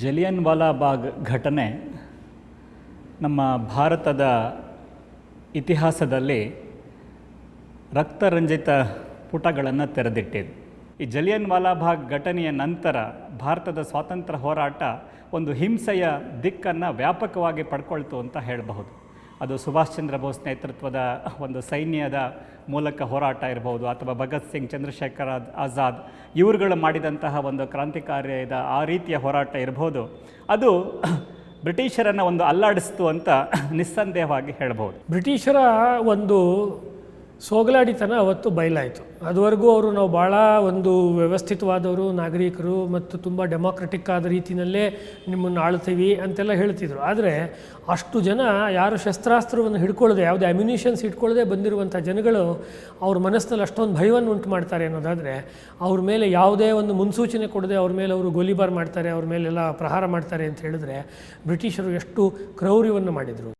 ಜಲಿಯನ್ ವಾಲಾ ಬಾಗ್ ಘಟನೆ ನಮ್ಮ ಭಾರತದ ಇತಿಹಾಸದಲ್ಲಿ ರಕ್ತರಂಜಿತ ಪುಟಗಳನ್ನು ತೆರೆದಿಟ್ಟಿದೆ. ಈ ಜಲಿಯನ್ ವಾಲಾ ಬಾಗ್ ಘಟನೆಯ ನಂತರ ಭಾರತದ ಸ್ವಾತಂತ್ರ್ಯ ಹೋರಾಟ ಒಂದು ಹಿಂಸೆಯ ದಿಕ್ಕನ್ನು ವ್ಯಾಪಕವಾಗಿ ಪಡ್ಕೊಳ್ತು ಅಂತ ಹೇಳಬಹುದು. ಅದು ಸುಭಾಷ್ ಚಂದ್ರ ಬೋಸ್ ನೇತೃತ್ವದ ಒಂದು ಸೈನ್ಯದ ಮೂಲಕ ಹೋರಾಟ ಇರಬಹುದು, ಅಥವಾ ಭಗತ್ ಸಿಂಗ್, ಚಂದ್ರಶೇಖರ್ ಆಜಾದ್ ಇವರುಗಳು ಮಾಡಿದಂತಹ ಒಂದು ಕ್ರಾಂತಿಕಾರ್ಯದ ಆ ರೀತಿಯ ಹೋರಾಟ ಇರಬಹುದು. ಅದು ಬ್ರಿಟಿಷರನ್ನು ಒಂದು ಅಲ್ಲಾಡಿಸ್ತು ಅಂತ ನಿಸ್ಸಂದೇಹವಾಗಿ ಹೇಳ್ಬೋದು. ಬ್ರಿಟಿಷರ ಒಂದು ಸೋಗಲಾಡಿತನ ಅವತ್ತು ಬಯಲಾಯಿತು. ಅದುವರೆಗೂ ನಾವು ಭಾಳ ಒಂದು ವ್ಯವಸ್ಥಿತವಾದವರು, ನಾಗರಿಕರು ಮತ್ತು ತುಂಬ ಡೆಮಾಕ್ರೆಟಿಕ್ ಆದ ರೀತಿಯಲ್ಲೇ ನಿಮ್ಮನ್ನು ಆಳ್ತೀವಿ ಅಂತೆಲ್ಲ ಹೇಳ್ತಿದ್ರು. ಆದರೆ ಅಷ್ಟು ಜನ ಯಾರು ಶಸ್ತ್ರಾಸ್ತ್ರವನ್ನು ಹಿಡ್ಕೊಳ್ಳದೆ, ಯಾವುದೇ ಅಮ್ಯುನಿಷನ್ಸ್ ಹಿಡ್ಕೊಳ್ಳದೆ ಬಂದಿರುವಂಥ ಜನಗಳು ಅವ್ರ ಮನಸ್ಸಿನಲ್ಲಿ ಅಷ್ಟೊಂದು ಭಯವನ್ನು ಉಂಟು ಮಾಡ್ತಾರೆ ಅನ್ನೋದಾದರೆ, ಅವ್ರ ಮೇಲೆ ಯಾವುದೇ ಒಂದು ಮುನ್ಸೂಚನೆ ಕೊಡದೆ ಅವ್ರ ಮೇಲೆ ಅವರು ಗೋಲಿಬಾರ್ ಮಾಡ್ತಾರೆ, ಅವ್ರ ಮೇಲೆಲ್ಲ ಪ್ರಹಾರ ಮಾಡ್ತಾರೆ ಅಂತ ಹೇಳಿದ್ರೆ ಬ್ರಿಟಿಷರು ಎಷ್ಟು ಕ್ರೌರ್ಯವನ್ನು ಮಾಡಿದರು.